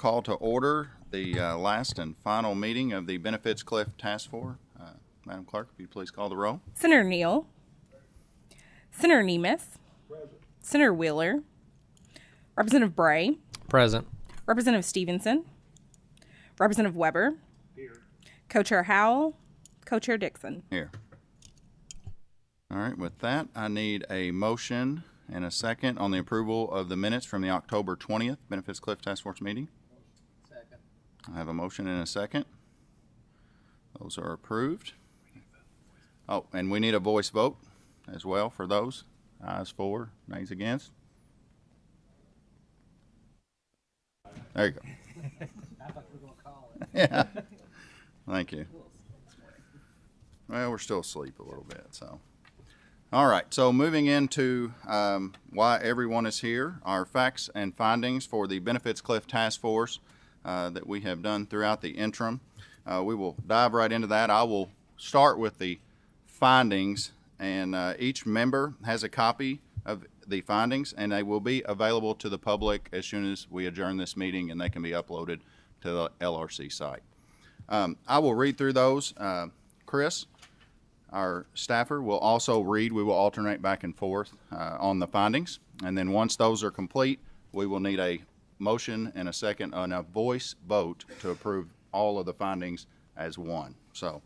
call to order the last and final meeting of the Benefits Cliff Task Force. Madam Clerk, if you please call the roll. Senator Neal. Senator Nemeth. Present. Senator Wheeler. Representative Bray. Present. Representative Stevenson. Representative Weber. Here. Co-Chair Howell. Co-Chair Dixon. Here. All right, with that, I need a motion and a second on the approval of the minutes from the October 20th Benefits Cliff Task Force meeting. Second. I have a motion and a second. Those are approved. Oh, and we need a voice vote as well for those. Ayes for, nays against. There you go. I thought we were going to call it. Yeah. Thank you. Well, we're still asleep a little bit, so. All right, so moving into why everyone is here, our facts and findings for the Benefits Cliff Task Force that we have done throughout the interim. We will dive right into that. I will start with the findings, and each member has a copy of the findings, and they will be available to the public as soon as we adjourn this meeting, and they can be uploaded to the LRC site. I will read through those. Chris, our staffer, will also read. We will alternate back and forth on the findings, and then once those are complete, we will need a motion and a second and a voice vote to approve all of the findings as one. So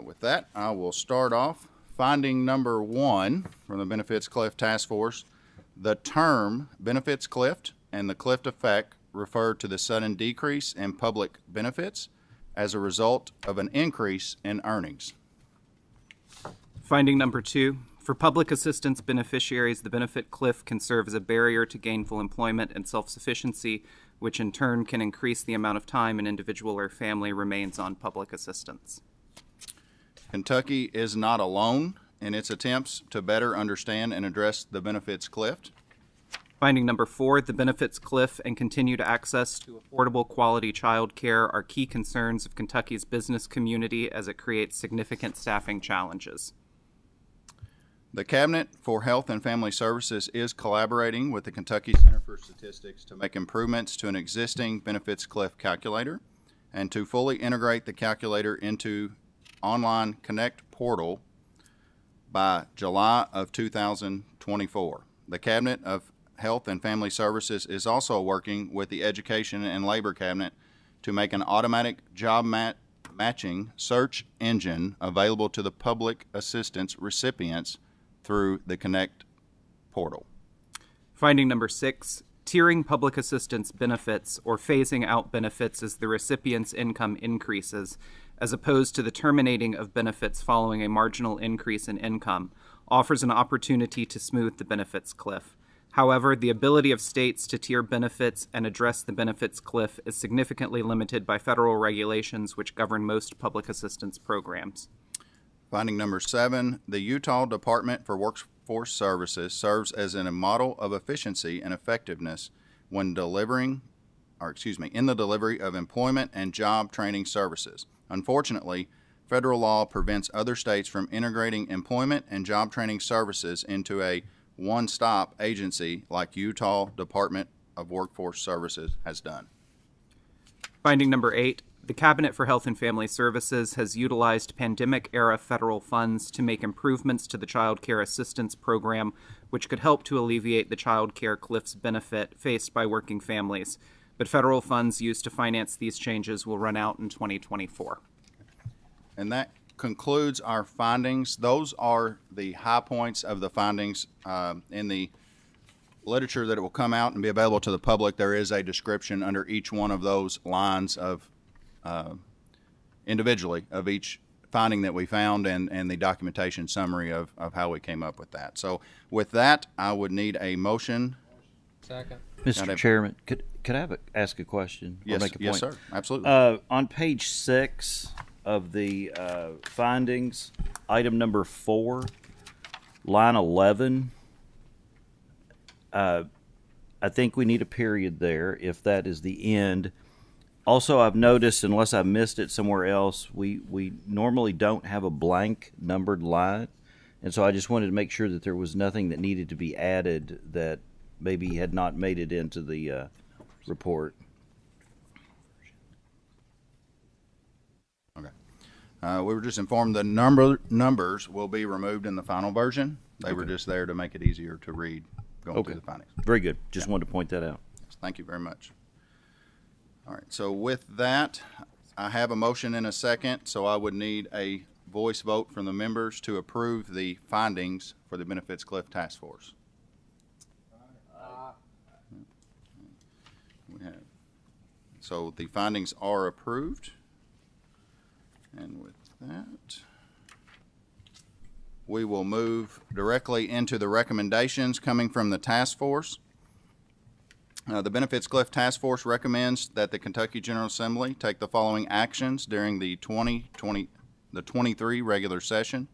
with that, I will start off. Finding number 1 from the Benefits Cliff Task Force: the term benefits cliff and the cliff effect refer to the sudden decrease in public benefits as a result of an increase in earnings. Finding number 2, for public assistance beneficiaries, the benefit cliff can serve as a barrier to gainful employment and self-sufficiency, which in turn can increase the amount of time an individual or family remains on public assistance. Kentucky is not alone in its attempts to better understand and address the benefits cliff. Finding number 4, the benefits cliff and continued access to affordable quality child care are key concerns of Kentucky's business community as it creates significant staffing challenges. The Cabinet for Health and Family Services is collaborating with the Kentucky Center for Statistics to make improvements to an existing benefits cliff calculator and to fully integrate the calculator into online Connect portal by July of 2024. The Cabinet of Health and Family Services is also working with the Education and Labor Cabinet to make an automatic job matching search engine available to the public assistance recipients through the Connect portal. Finding number 6, tiering public assistance benefits or phasing out benefits as the recipient's income increases, as opposed to the terminating of benefits following a marginal increase in income, offers an opportunity to smooth the benefits cliff. However, the ability of states to tier benefits and address the benefits cliff is significantly limited by federal regulations which govern most public assistance programs. Finding number 7, the Utah Department for Workforce Services serves as a model of efficiency and effectiveness when in the delivery of employment and job training services. Unfortunately, federal law prevents other states from integrating employment and job training services into a one-stop agency like Utah Department of Workforce Services has done. Finding number 8, the Cabinet for Health and Family Services has utilized pandemic-era federal funds to make improvements to the Child Care Assistance Program, which could help to alleviate the child care cliff's benefit faced by working families. But federal funds used to finance these changes will run out in 2024. And that concludes our findings. Those are the high points of the findings. In the literature that it will come out and be available to the public, there is a description under each one of those lines of individually of each finding that we found and the documentation summary of how we came up with that. So with that, I would need a motion. Second. Mr. Chairman, could I ask a question? Yes, or make a point? yes, sir. Absolutely. On page 6 of the findings, item number 4, line 11, I think we need a period there if that is the end. Also, I've noticed, unless I missed it somewhere else, we normally don't have a blank numbered line. And so I just wanted to make sure that there was nothing that needed to be added that maybe had not made it into the report. We were just informed the numbers will be removed in the final version. They were just there to make it easier to read going Okay. through the findings. Very good. Just wanted to point that out. Thank you very much. All right, so with that, I have a motion and a second, so I would need a voice vote from the members to approve the findings for the Benefits Cliff Task Force. We have, so the findings are approved. And with that, we will move directly into the recommendations coming from the task force. The Benefits Cliff Task Force recommends that the Kentucky General Assembly take the following actions during the 23 regular session.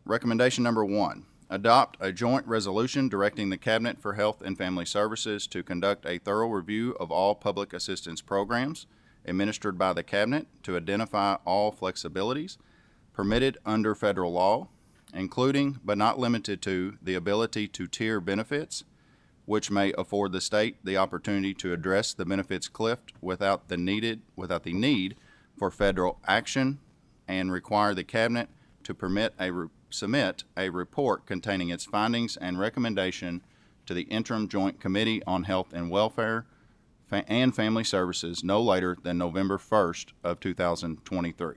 Recommendation number 1, adopt a joint resolution directing the Cabinet for Health and Family Services to conduct a thorough review of all public assistance programs administered by the Cabinet to identify all flexibilities permitted under federal law, including but not limited to the ability to tier benefits, which may afford the state the opportunity to address the benefits cliff without the need for federal action, and require the Cabinet to submit a report containing its findings and recommendation to the Interim Joint Committee on Health and Welfare and Family Services no later than November 1st of 2023.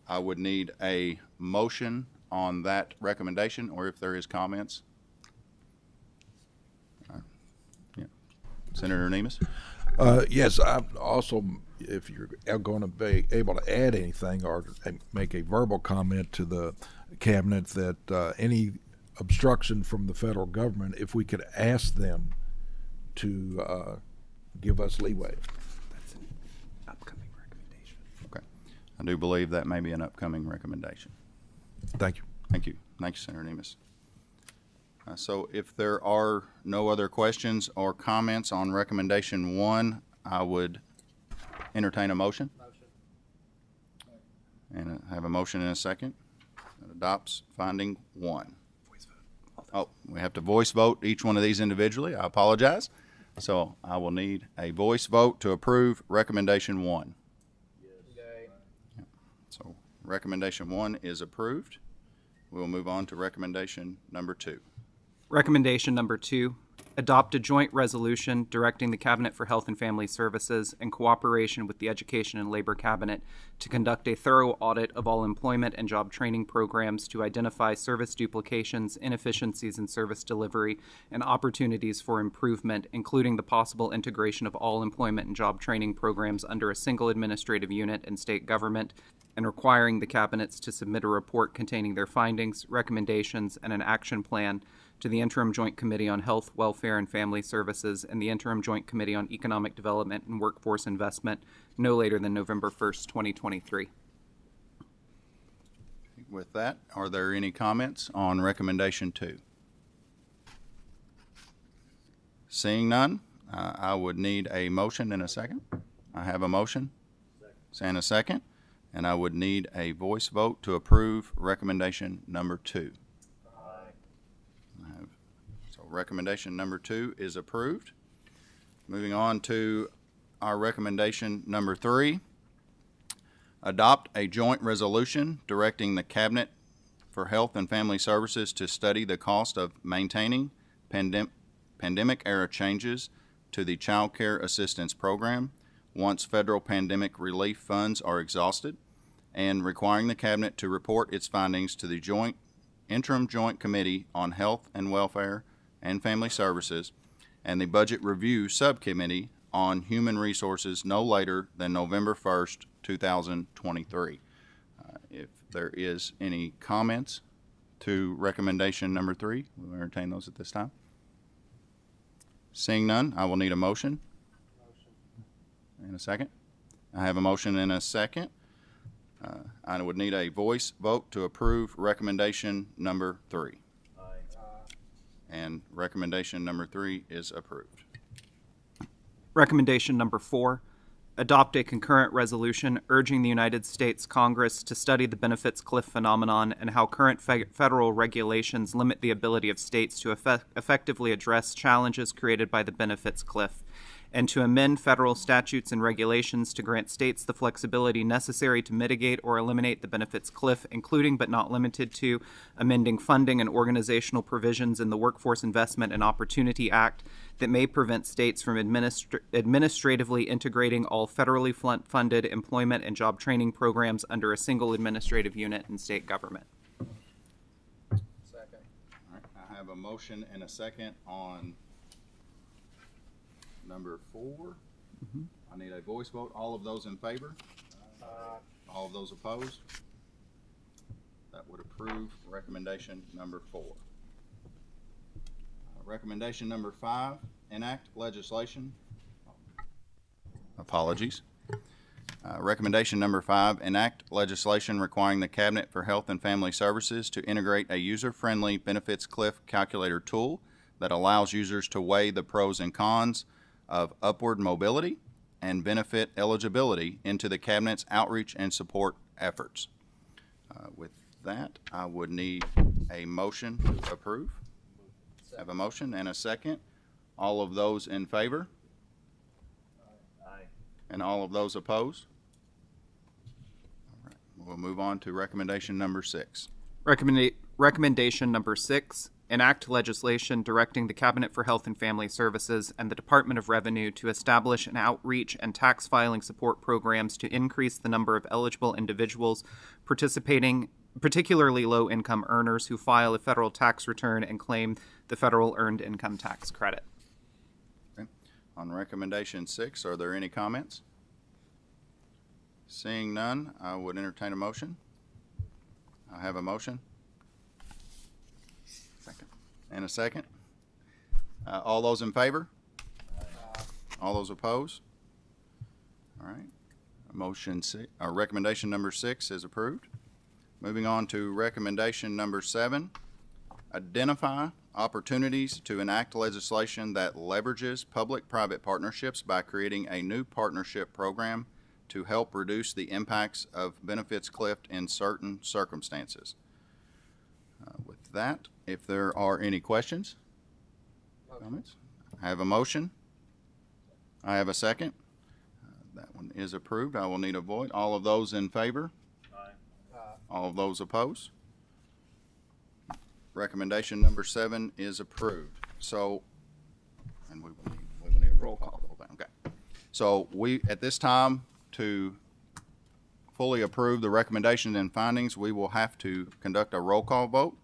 I would need a motion on that recommendation, or if there is comments. Senator Nemes? Yes, I'm also, if you're going to be able to add anything or make a verbal comment to the cabinet that any obstruction from the federal government, if we could ask them to give us leeway. That's an upcoming recommendation. Okay. I do believe that may be an upcoming recommendation. Thank you. Thank you. Thank you, Senator Nemes. So if there are no other questions or comments on recommendation 1, I would entertain a motion. And I have a motion and a second that adopts finding 1. Oh, we have to voice vote each one of these individually. I apologize. So I will need a voice vote to approve recommendation 1. Yay. So recommendation 1 is approved. We will move on to recommendation number 2. Recommendation number 2, adopt a joint resolution directing the Cabinet for Health and Family Services in cooperation with the Education and Labor Cabinet to conduct a thorough audit of all employment and job training programs to identify service duplications, inefficiencies in service delivery, and opportunities for improvement, including the possible integration of all employment and job training programs under a single administrative unit in state government, and requiring the cabinets to submit a report containing their findings, recommendations, and an action plan to the Interim Joint Committee on Health, Welfare, and Family Services and the Interim Joint Committee on Economic Development and Workforce Investment no later than November 1st, 2023. With that, are there any comments on recommendation 2? Seeing none, I would need a motion and a second. I have a motion and a second, and I would need a voice vote to approve recommendation number 2. So recommendation number 2 is approved. Moving on to our recommendation number 3. Adopt a joint resolution directing the Cabinet for Health and Family Services to study the cost of maintaining pandemic-era changes to the Child Care Assistance Program once federal pandemic relief funds are exhausted, and requiring the Cabinet to report its findings to the Interim Joint Committee on Health and Welfare and Family Services and the Budget Review Subcommittee on Human Resources no later than November 1st, 2023. If there is any comments to recommendation number 3, we'll entertain those at this time. Seeing none, I will need a motion. And a second. I have a motion and a second. I would need a voice vote to approve recommendation number 3. And recommendation number 3 is approved. Recommendation number 4, adopt a concurrent resolution urging the United States Congress to study the benefits cliff phenomenon and how current federal regulations limit the ability of states to effectively address challenges created by the benefits cliff, and to amend federal statutes and regulations to grant states the flexibility necessary to mitigate or eliminate the benefits cliff, including but not limited to amending funding and organizational provisions in the Workforce Investment and Opportunity Act that may prevent states from administratively integrating all federally funded employment and job training programs under a single administrative unit in state government. Second. All right, I have a motion and a second on number 4. I need a voice vote. All of those in favor? All of those opposed? That would approve recommendation number 4. Recommendation number 5, enact legislation. Apologies. Recommendation number 5, enact legislation requiring the Cabinet for Health and Family Services to integrate a user-friendly benefits cliff calculator tool that allows users to weigh the pros and cons of upward mobility and benefit eligibility into the Cabinet's outreach and support efforts. With that, I would need a motion to approve. I have a motion and a second. All of those in favor? Aye. And all of those opposed? All right, we'll move on to recommendation number 6. Recommendation number 6, enact legislation directing the Cabinet for Health and Family Services and the Department of Revenue to establish an outreach and tax filing support programs to increase the number of eligible individuals participating, particularly low-income earners who file a federal tax return and claim the federal earned income tax credit. Okay. On recommendation 6, are there any comments? Seeing none, I would entertain a motion. I have a motion. Second. And a second. All those in favor? All those opposed? All right. Recommendation number 6 is approved. Moving on to recommendation number 7, identify opportunities to enact legislation that leverages public-private partnerships by creating a new partnership program to help reduce the impacts of benefits cliff in certain circumstances. With that, if there are any questions, comments, I have a motion. I have a second. That one is approved. I will need a vote. All of those in favor? All of those opposed? Recommendation number 7 is approved. So, and we will need a roll call. Okay. So at this time, to fully approve the recommendation and findings, we will have to conduct a roll call vote.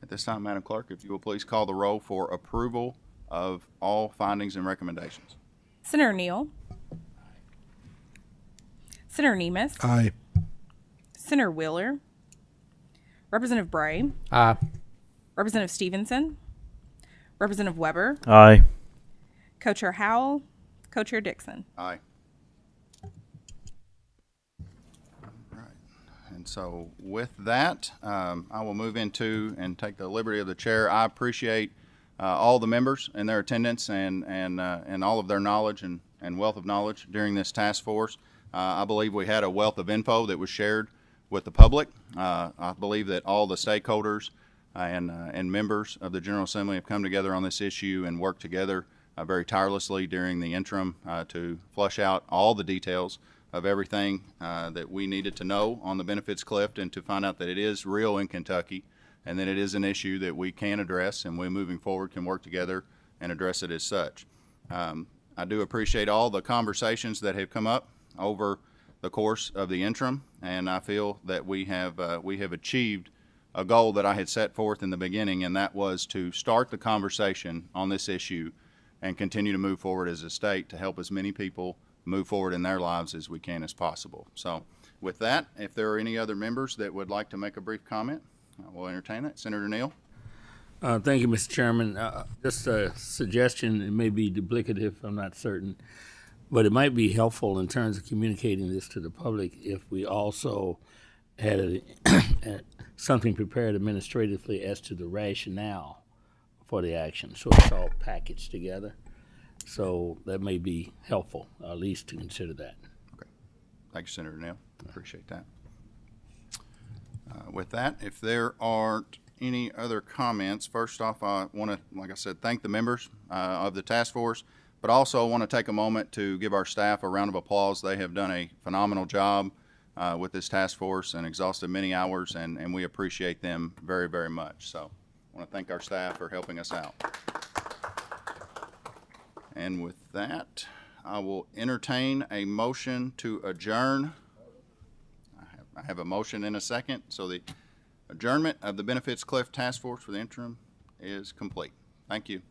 At this time, Madam Clerk, if you will please call the roll for approval of all findings and recommendations. Senator Neal. Senator Nemes. Aye. Senator Wheeler. Representative Bray. Aye. Representative Stevenson. Representative Weber. Aye. Co-Chair Howell. Co-Chair Dixon. Aye. Right. And so with that, I will move into and take the liberty of the chair. I appreciate all the members and their attendance and all of their knowledge and wealth of knowledge during this task force. I believe we had a wealth of info that was shared with the public. I believe that all the stakeholders and members of the General Assembly have come together on this issue and worked together very tirelessly during the interim to flush out all the details of everything that we needed to know on the benefits cliff, and to find out that it is real in Kentucky and that it is an issue that we can address, and we moving forward can work together and address it as such. I do appreciate all the conversations that have come up over the course of the interim, and I feel that we have achieved a goal that I had set forth in the beginning, and that was to start the conversation on this issue and continue to move forward as a state to help as many people move forward in their lives as we can as possible. So with that, if there are any other members that would like to make a brief comment, I will entertain that. Senator Neal. Thank you, Mr. Chairman. Just a suggestion, it may be duplicative, I'm not certain, but it might be helpful in terms of communicating this to the public if we also had something prepared administratively as to the rationale for the action, so it's all packaged together. So that may be helpful, at least to consider that. Okay. Thank you, Senator Neal. Appreciate that. With that, if there aren't any other comments, first off, I want to, like I said, thank the members of the task force But also, I want to take a moment to give our staff a round of applause. They have done a phenomenal job with this task force and exhausted many hours, and we appreciate them very, very much. So I want to thank our staff for helping us out. And with that, I will entertain a motion to adjourn. I have a motion and a second, so the adjournment of the Benefits Cliff Task Force for the interim is complete. Thank you.